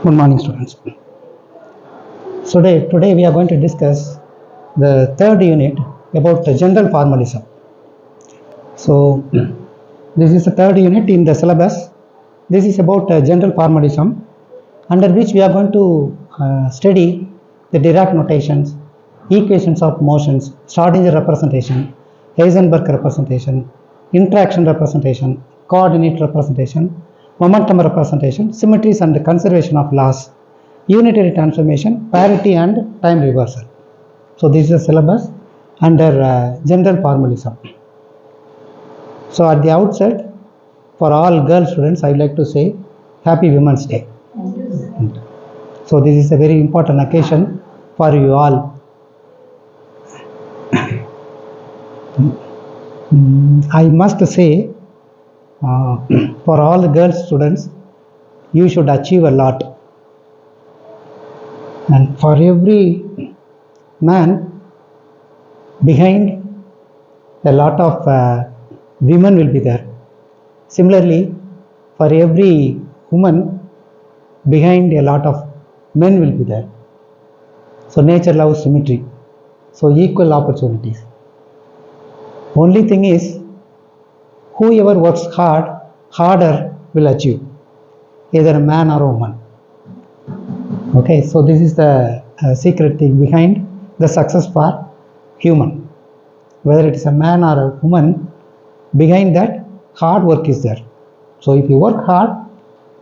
Good morning, students. Today we are going to discuss the third unit about the general formalism. So, this is the third unit in the syllabus. This is about general formalism, under which we are going to study the Dirac notations, equations of motions, Schrödinger representation, Heisenberg representation, interaction representation, coordinate representation, momentum representation, symmetries and conservation of laws, unitary transformation, parity and time reversal. So this is the syllabus under general formalism. So at the outset, for all girl students, I would like to say Happy Women's Day. So this is a very important occasion for you all. I must say, for all the girl students, you should achieve a lot. And for every man, behind a lot of women will be there. Similarly, for every woman, behind a lot of men will be there. So nature loves symmetry. So equal opportunities. Only thing is, whoever works harder will achieve, either a man or a woman. Okay, so this is the secret thing behind the success for human. Whether it is a man or a woman, behind that hard work is there. So if you work hard,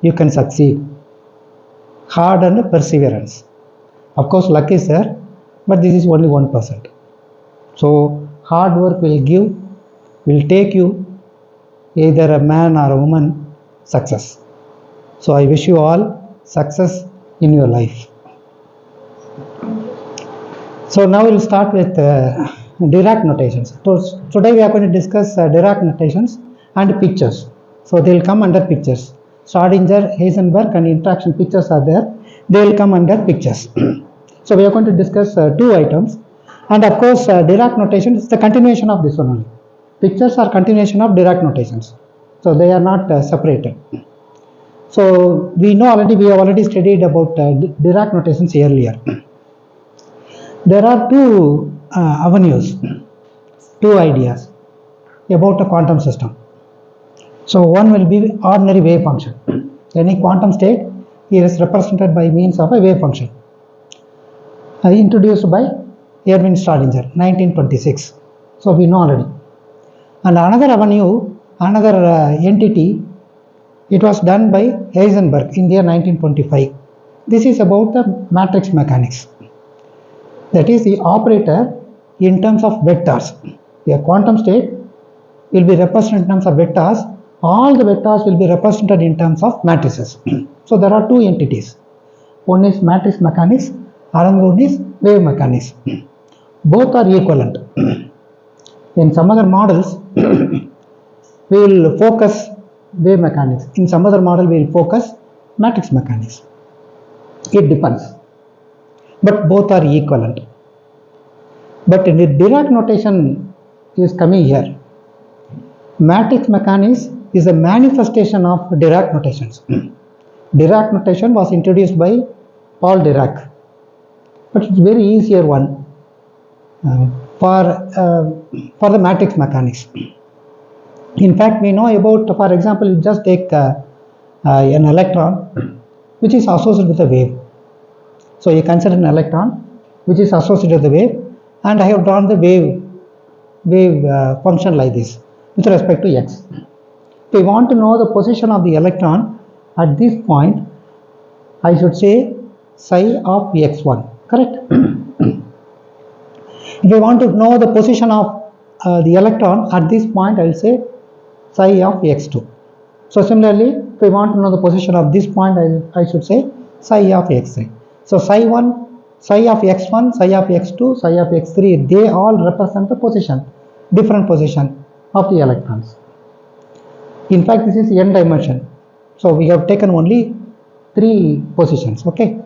you can succeed. Hard and perseverance. Of course, luck is there, but this is only 1%. So hard work will take you, either a man or a woman, success. So I wish you all success in your life. So now we'll start with Dirac notations. So today we are going to discuss Dirac notations and pictures. So they will come under pictures. Schrödinger, Heisenberg and interaction pictures are there. They will come under pictures. So we are going to discuss two items. And of course, Dirac notation is the continuation of this one only. Pictures are continuation of Dirac notations. So they are not separated. So we have already studied about Dirac notations earlier. There are two avenues, two ideas about a quantum system. So one will be ordinary wave function. Any quantum state is represented by means of a wave function, introduced by Erwin Schrödinger, 1926. So we know already. And another avenue, another entity, it was done by Heisenberg in the year 1925. This is about the matrix mechanics. That is the operator in terms of vectors. A quantum state will be represented in terms of vectors. All the vectors will be represented in terms of matrices. So there are two entities. One is matrix mechanics, another one is wave mechanics. Both are equivalent. In some other models, we will focus wave mechanics. In some other model, we will focus matrix mechanics. It depends. But both are equivalent. But the Dirac notation is coming here. Matrix mechanics is a manifestation of Dirac notations. Dirac notation was introduced by Paul Dirac. But it's very easier one for the matrix mechanics. In fact, we know about, for example, you just take an electron which is associated with a wave. So you consider an electron which is associated with the wave, and I have drawn the wave function like this with respect to x. If we want to know the position of the electron at this point, I should say psi of x1, correct? If I want to know the position of the electron at this point, I will say psi of x2. So similarly, if I want to know the position of this point, I should say psi of x3. So psi1, psi of x1, psi of x2, psi of x3, they all represent the position, different position of the electrons. In fact, this is n dimension. So we have taken only 3 positions, okay.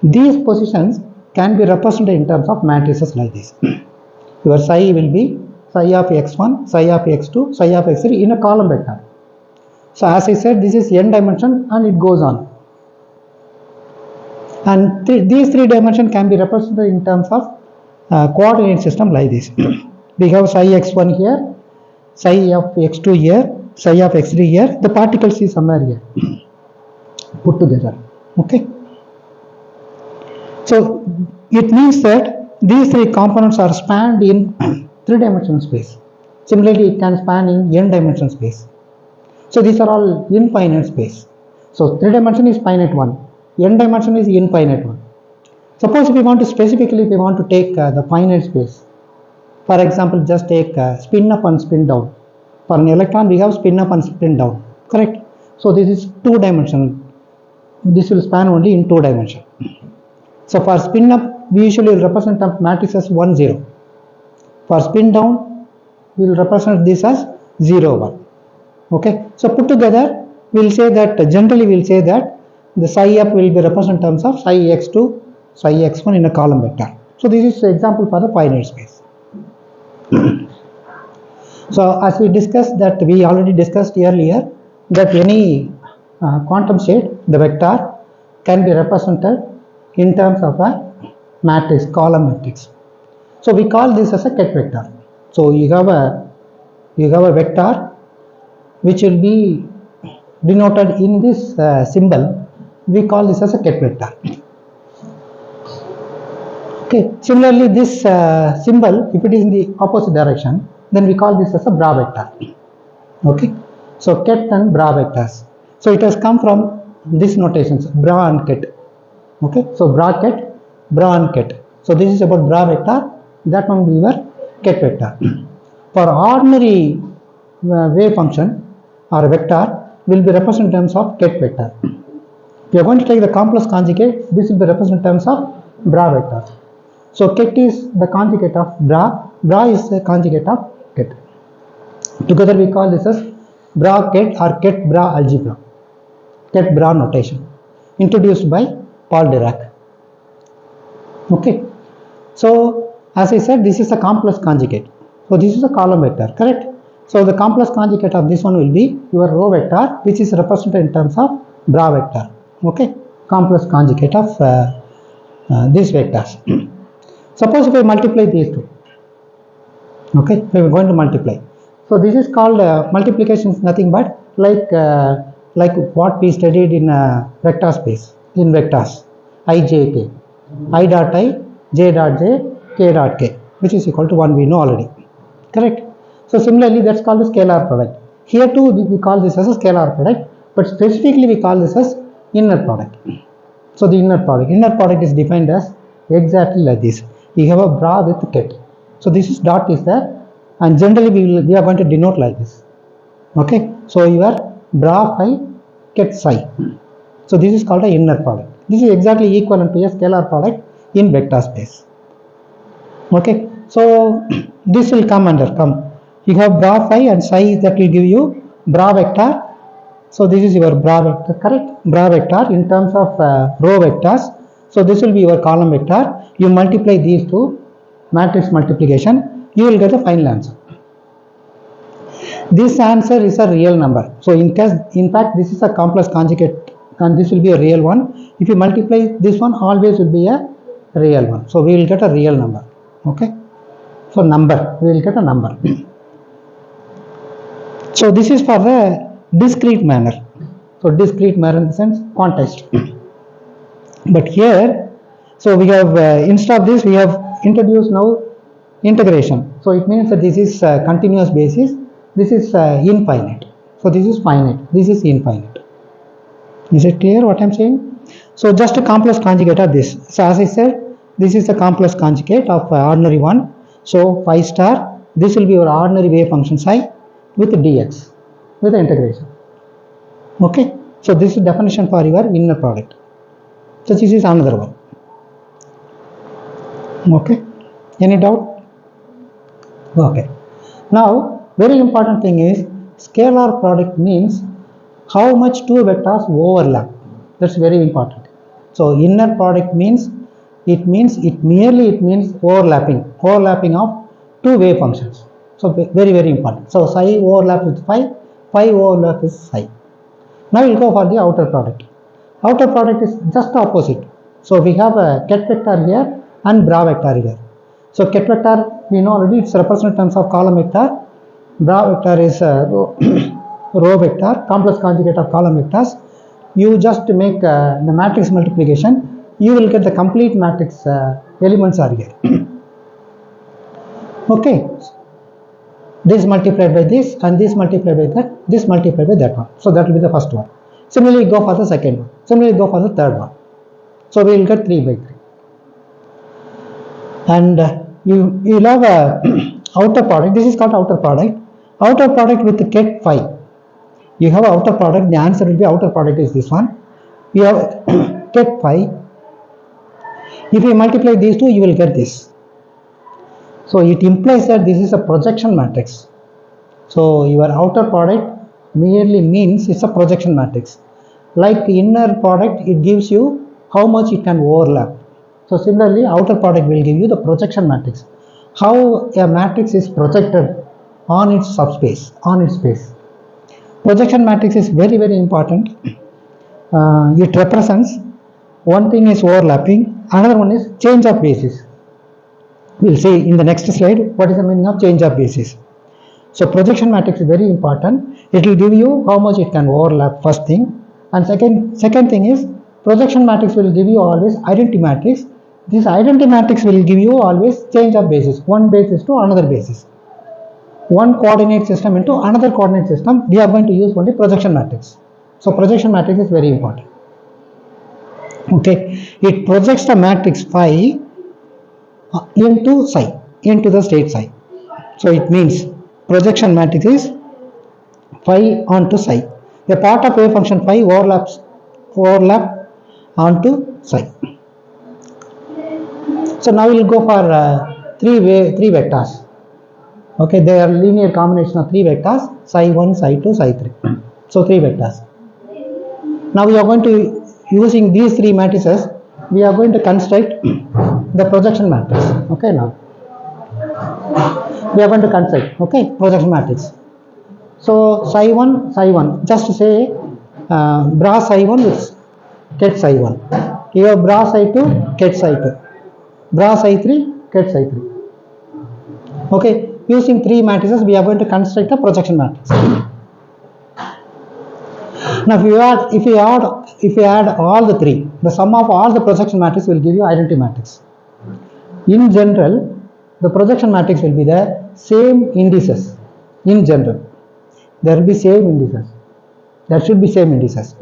These positions can be represented in terms of matrices like this. Your psi will be psi of x1, psi of x2, psi of x3 in a column vector. So as I said, this is n dimension and it goes on. And these three dimensions can be represented in terms of coordinate system like this. We have psi x1 here, psi of x2 here, psi of x3 here, the particles is somewhere here put together. Okay, so it means that these three components are spanned in three-dimensional space. Similarly, it can span in n-dimensional space. So these are all infinite space. So 3 dimension is finite one, n dimension is infinite one. Suppose if we want to specifically, if we want to take the finite space, for example, just take spin up and spin down. For an electron, we have spin up and spin down, correct? So this is 2 dimensional. This will span only in 2 dimension. So for spin up, we usually represent the matrix as 1, 0. For spin down, we will represent this as 0, 1. Okay, so put together, we will say that generally we will say that the psi up will be represented in terms of psi x2, psi x1 in a column vector. So this is example for the finite space. So as we discussed, that we already discussed earlier, that any quantum state, the vector can be represented in terms of a matrix, column matrix. So we call this as a ket vector. So you have a vector which will be denoted in this symbol. We call this as a ket vector. Okay. Similarly, this symbol, if it is in the opposite direction, then we call this as a bra vector. Okay. So ket and bra vectors. So it has come from these notations, bra and ket. Okay. So bracket, bra and ket. So this is about bra vector. That one will be your ket vector. For ordinary wave function or vector will be represented in terms of ket vector. We are going to take the complex conjugate. This will be represented in terms of bra vector. So ket is the conjugate of bra. Bra is the conjugate of ket. Together we call this as bra ket or ket bra algebra. Ket bra notation introduced by Paul Dirac. Okay. So as I said, this is a complex conjugate. So this is a column vector, correct? So the complex conjugate of this one will be your row vector, which is represented in terms of bra vector. Okay, complex conjugate of these vectors. Suppose if I multiply these two. Okay, we are going to multiply. So this is called multiplication is nothing but like what we studied in vector space, in vectors I, j, k, I dot I, j dot j, k dot k, which is equal to 1, we know already, correct? So similarly, that's called the scalar product. Here too we call this as a scalar product, but specifically we call this as inner product. So the inner product is defined as exactly like this. You have a bra with ket. So this is dot is there, and generally we are going to denote like this. Okay, so your bra phi ket psi. So this is called a inner product. This is exactly equivalent to a scalar product in vector space. Okay, so this will come. You have bra phi and psi, that will give you bra vector. So this is your bra vector, correct? Bra vector in terms of row vectors. So this will be your column vector. You multiply these two, matrix multiplication, you will get the final answer. This answer is a real number. So in fact this is a complex conjugate and this will be a real one. If you multiply this one, always will be a real one. So we will get a real number. Okay. So number, we will get a number. So this is for the discrete manner. So discrete manner in the sense quantized. But here, so we have instead of this we have introduced now integration. So it means that this is continuous basis. This is infinite. So this is finite. This is infinite. Is it clear what I am saying? So just a complex conjugate of this. So as I said, this is the complex conjugate of ordinary one. So phi star. This will be your ordinary wave function psi with dx with the integration. Okay. So this is definition for your inner product. So this is another one. Okay. Any doubt? Okay. Now very important thing is scalar product means how much two vectors overlap. That's very important. So inner product means it means overlapping of two wave functions. So very important. So psi overlaps with phi overlaps with psi. Now we'll go for the outer product. Outer product is just opposite. So we have a ket vector here and bra vector here. So ket vector we know already, it's represented in terms of column vector. Bra vector is row vector, complex conjugate of column vectors. You just make the matrix multiplication, you will get the complete matrix elements are here. Okay, this multiplied by this and this multiplied by that, this multiplied by that one. So that will be the first one. Similarly go for the second one, similarly go for the third one. So we will get 3 by 3. And you will have a outer product. This is called outer product. Outer product with ket phi. You have outer product. The answer will be outer product is this one. You have ket phi. If you multiply these two, you will get this. So it implies that this is a projection matrix. So your outer product merely means it's a projection matrix. Like inner product, it gives you how much it can overlap. So similarly, outer product will give you the projection matrix. How a matrix is projected on its subspace, on its space. Projection matrix is very, very important. It represents, one thing is overlapping, another one is change of basis. We will see in the next slide what is the meaning of change of basis. So projection matrix is very important. It will give you how much it can overlap, first thing. And second thing is, projection matrix will give you always identity matrix. This identity matrix will give you always change of basis, one basis to another basis. One coordinate system into another coordinate system, we are going to use only projection matrix. So projection matrix is very important. Okay, it projects the matrix phi into psi, into the state psi. So it means projection matrix is phi onto psi. A part of wave function phi overlap onto psi. So now we will go for three vectors. Okay, they are linear combination of 3 vectors, psi 1, psi 2, psi 3. So 3 vectors. Now we are going to, using these 3 matrices, we are going to construct the projection matrix. Okay, now we are going to construct, okay, projection matrix. So psi 1, just to say bra psi 1 with ket psi 1. You have bra psi 2, ket psi 2. Bra psi 3, ket psi 3. Okay, using 3 matrices, we are going to construct a projection matrix. Now, if you add all the 3, the sum of all the projection matrices will give you identity matrix. In general, the projection matrix will be the same indices. In general, there will be same indices. There should be same indices.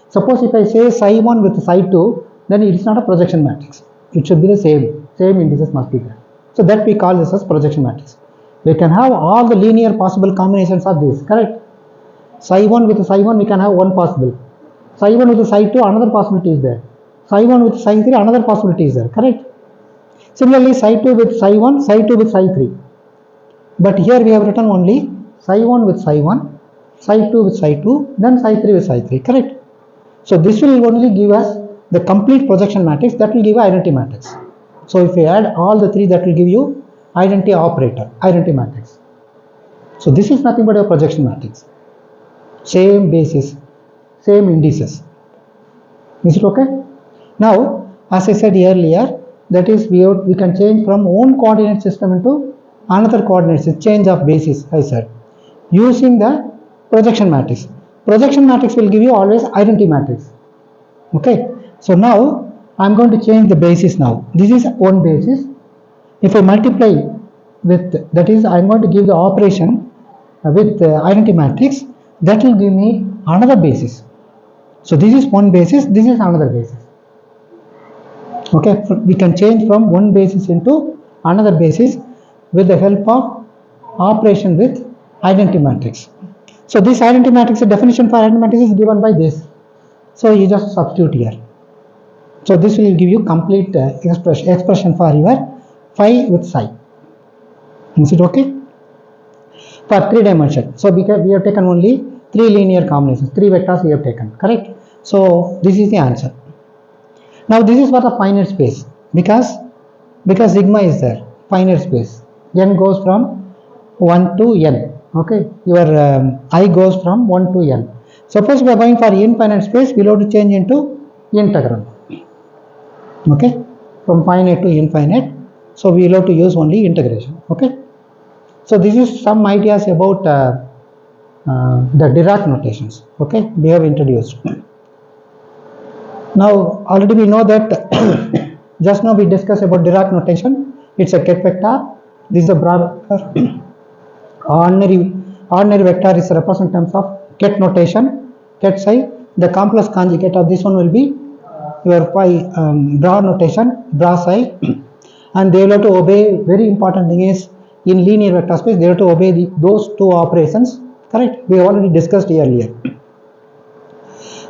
Suppose if I say psi 1 with psi 2, then it is not a projection matrix. It should be the same indices must be there. So that we call this as projection matrix. We can have all the linear possible combinations of this, correct? Psi 1 with psi 1 we can have one possible. Psi 1 with psi 2 another possibility is there. Psi 1 with psi 3 another possibility is there, correct? Similarly psi 2 with psi 1, psi 2 with psi 3. But here we have written only psi 1 with psi 1, psi 2 with psi 2, then psi 3 with psi 3, correct? So this will only give us the complete projection matrix, that will give identity matrix. So if we add all the 3, that will give you identity operator, identity matrix. So this is nothing but a projection matrix. Same basis, same indices. Is it okay? Now, as I said earlier, that is we can change from one coordinate system into another coordinate system, change of basis, I said, using the projection matrix. Projection matrix will give you always identity matrix. Okay. So now I am going to change the basis now. This is one basis. If I multiply with, that is I am going to give the operation with identity matrix, that will give me another basis. So this is one basis, this is another basis. Okay, we can change from one basis into another basis with the help of operation with identity matrix. So this identity matrix, the definition for identity matrix is given by this. So you just substitute here. So this will give you complete expression for your phi with psi. Is it okay? For 3 dimension. So we have taken only 3 linear combinations, 3 vectors we have taken, correct? So this is the answer. Now this is for the finite space, because sigma is there, finite space. N goes from 1 to n. Okay, your I goes from 1 to n. Suppose we are going for infinite space, we will have to change into integral. Okay, from finite to infinite. So we will have to use only integration. Okay, so this is some ideas about the Dirac notations. Okay, we have introduced. Now already we know that just now we discussed about Dirac notation. It's a ket vector. This is a bra vector. ordinary vector is represented in terms of ket notation, ket psi. The complex conjugate of this one will be your bra notation, bra psi, and they will have to obey. Very important thing is in linear vector space they have to obey those two operations. Correct? We already discussed earlier.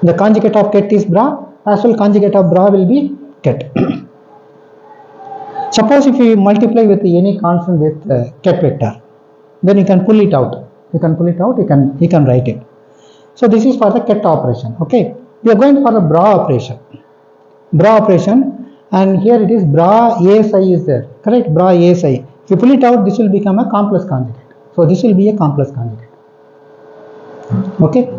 The conjugate of ket is bra, as well conjugate of bra will be ket. Suppose if you multiply with any constant with ket vector, then you can pull it out. You can write it. So this is for the ket operation. Okay, we are going for the bra operation. And here it is bra a psi is there. Correct? Bra a psi. If you pull it out, this will become a complex conjugate. So this will be a complex conjugate. Okay,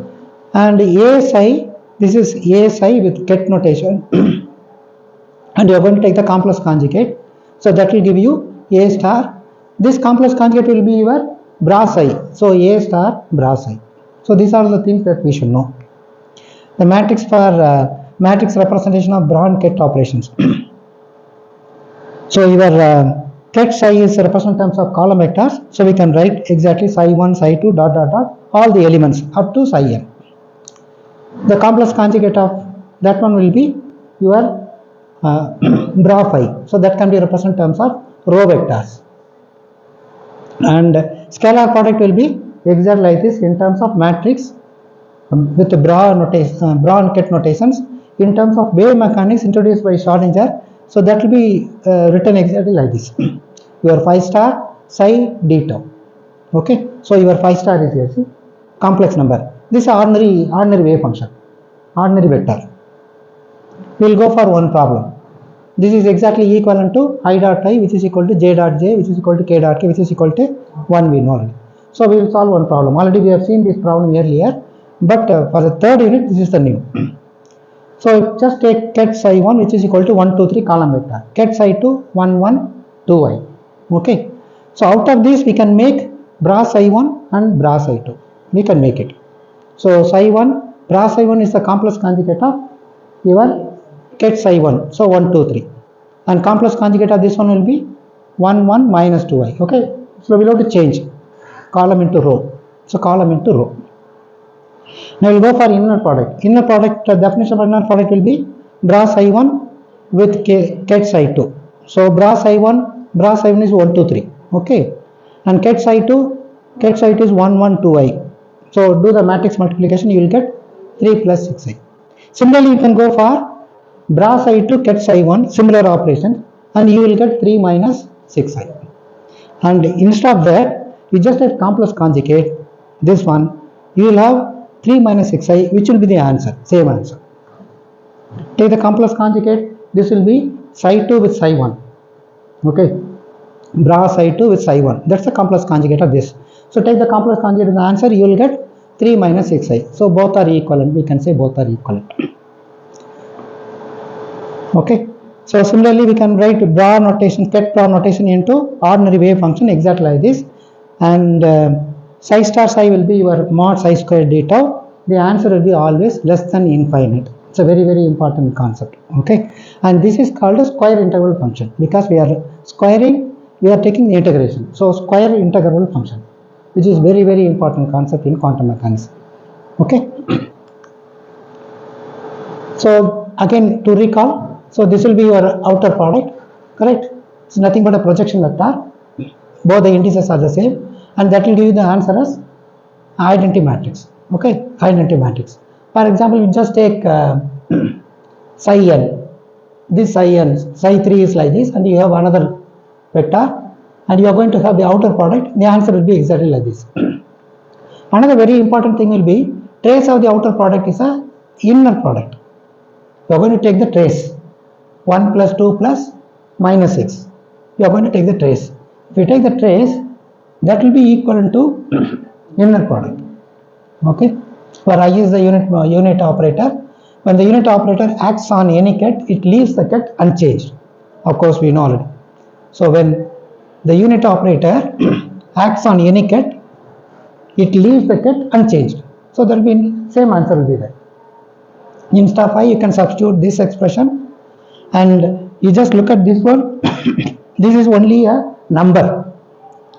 and a psi, this is a psi with ket notation, and you are going to take the complex conjugate. So that will give you a star. This complex conjugate will be your bra psi. So a star bra psi. So these are the things that we should know. The matrix for matrix representation of bra and ket operations. So your ket psi is represented in terms of column vectors. So we can write exactly psi 1, psi 2, dot dot dot, all the elements up to psi n. The complex conjugate of that one will be your bra phi. So that can be represented in terms of row vectors. And scalar product will be exactly like this in terms of matrix with the bra and ket notations. In terms of wave mechanics introduced by Schrödinger, so that will be written exactly like this. Your phi star psi d tau. Okay, so your phi star is here, see, complex number. This is ordinary wave function, ordinary vector. We will go for one problem. This is exactly equivalent to I dot I, which is equal to j dot j, which is equal to k dot k, which is equal to 1 we know already. So we will solve one problem. Already we have seen this problem earlier, but for the third unit, this is the new. So just take ket psi 1, which is equal to 1, 2, 3 column vector. Ket psi 2, 1, 1, 2 I. Okay. So out of this we can make bra psi 1 and bra psi 2. We can make it. So psi 1, bra psi 1 is the complex conjugate of your ket psi 1. So 1, 2, 3. And complex conjugate of this one will be 1, 1 minus 2i. Okay. So we will have to change column into row. So column into row. Now we will go for inner product. Inner product, definition of inner product will be bra psi 1 with ket psi 2. So bra psi 1 is 1, 2, 3. Okay. And ket psi 2 is 1, 1, 2i. So do the matrix multiplication, you will get 3 plus 6i. Similarly, you can go for bra psi 2 ket psi 1, similar operation, and you will get 3 minus 6i. And instead of that, you just have complex conjugate, this one, you will have 3 minus 6i, which will be the answer, same answer. Take the complex conjugate, this will be psi 2 with psi 1. Okay, bra psi 2 with psi 1. That's the complex conjugate of this. So take the complex conjugate of the answer, you will get 3 minus 6i. So both are equivalent. We can say both are equivalent. Okay. So similarly, we can write bra notation, ket bra notation into ordinary wave function exactly like this. And psi star psi will be your mod psi square d tau. The answer will be always less than infinite. It's a very, very important concept. Okay. And this is called a square integral function because we are squaring, we are taking the integration. So square integral function, which is very, very important concept in quantum mechanics. Okay. So again, to recall, so this will be your outer product, correct? It's nothing but a projection vector. Both the indices are the same, and that will give you the answer as identity matrix. Okay, identity matrix. For example, you just take psi n. This psi n, psi 3 is like this, and you have another vector, and you are going to have the outer product. The answer will be exactly like this. Another very important thing will be trace of the outer product is a inner product. You are going to take the trace 1 plus 2 plus minus 6. You are going to take the trace. If you take the trace, that will be equivalent to inner product. Okay. For I is the unit operator. When the unit operator acts on any ket, it leaves the ket unchanged. Of course, we know already. So when the unit operator acts on any ket, it leaves the ket unchanged. So that will be same answer will be there. Instead of I, you can substitute this expression, and you just look at this one. This is only a number.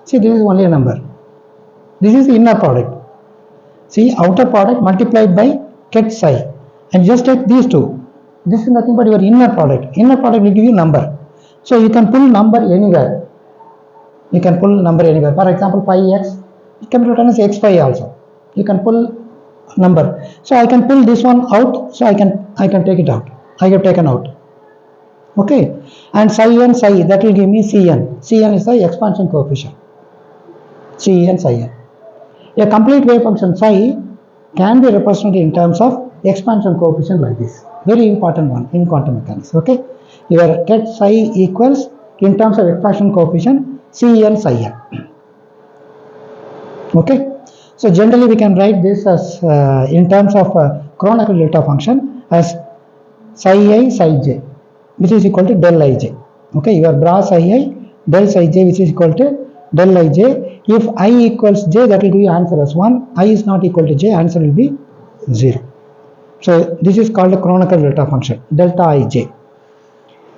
See, this is only a number. This is the inner product. See, outer product multiplied by ket psi, and just take these two. This is nothing but your inner product. Inner product will give you number. So you can pull number anywhere. You can pull number anywhere. For example, pi x, it can be written as x pi also. You can pull number. So I can pull this one out. So I can take it out. I have taken out. Okay. And psi n psi, that will give me Cn. Cn is the expansion coefficient. Cn psi n. A complete wave function psi can be represented in terms of expansion coefficient like this. Very important one in quantum mechanics. Okay. Your ket psi equals in terms of expansion coefficient Cn psi n. Okay. So generally we can write this as in terms of Kronecker delta function as psi I psi j, which is equal to del ij. Okay, your bra psi I del psi j, which is equal to del ij. If I equals j, that will give you answer as 1. I is not equal to j, answer will be 0. So this is called a Kronecker delta function, delta ij.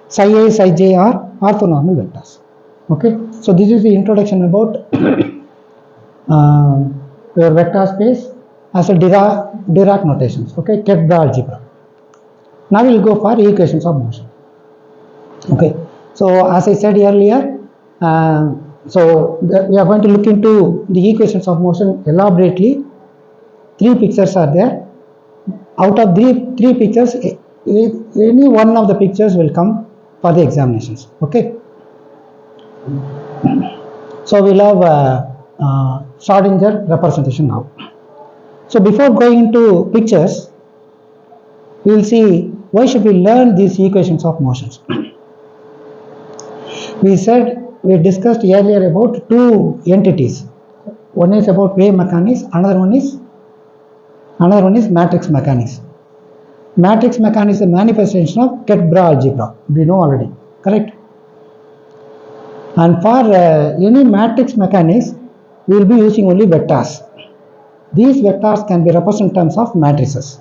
Psi I psi j are orthonormal vectors. Okay, so this is the introduction about your vector space as a Dirac notations. Okay, ket bra algebra. Now we will go for equations of motion. Okay, so as I said earlier, we are going to look into the equations of motion elaborately. 3 pictures are there. Out of three pictures, any one of the pictures will come for the examinations. Okay, so we'll have Schrödinger representation now. So before going into pictures, we will see why should we learn these equations of motions. We discussed earlier about 2 entities. One is about wave mechanics, another one is matrix mechanics. Matrix mechanics is a manifestation of ket bra algebra. We know already, correct? And for any matrix mechanics, we will be using only vectors. These vectors can be represented in terms of matrices.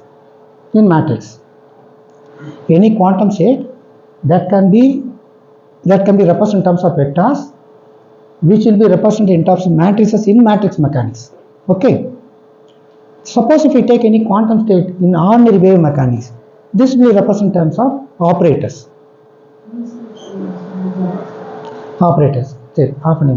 In matrix, any quantum state that can be represented in terms of vectors, which will be represented in terms of matrices in matrix mechanics. Okay. Suppose if we take any quantum state in ordinary wave mechanics, this will be represented in terms of operators. Operators. Say, half an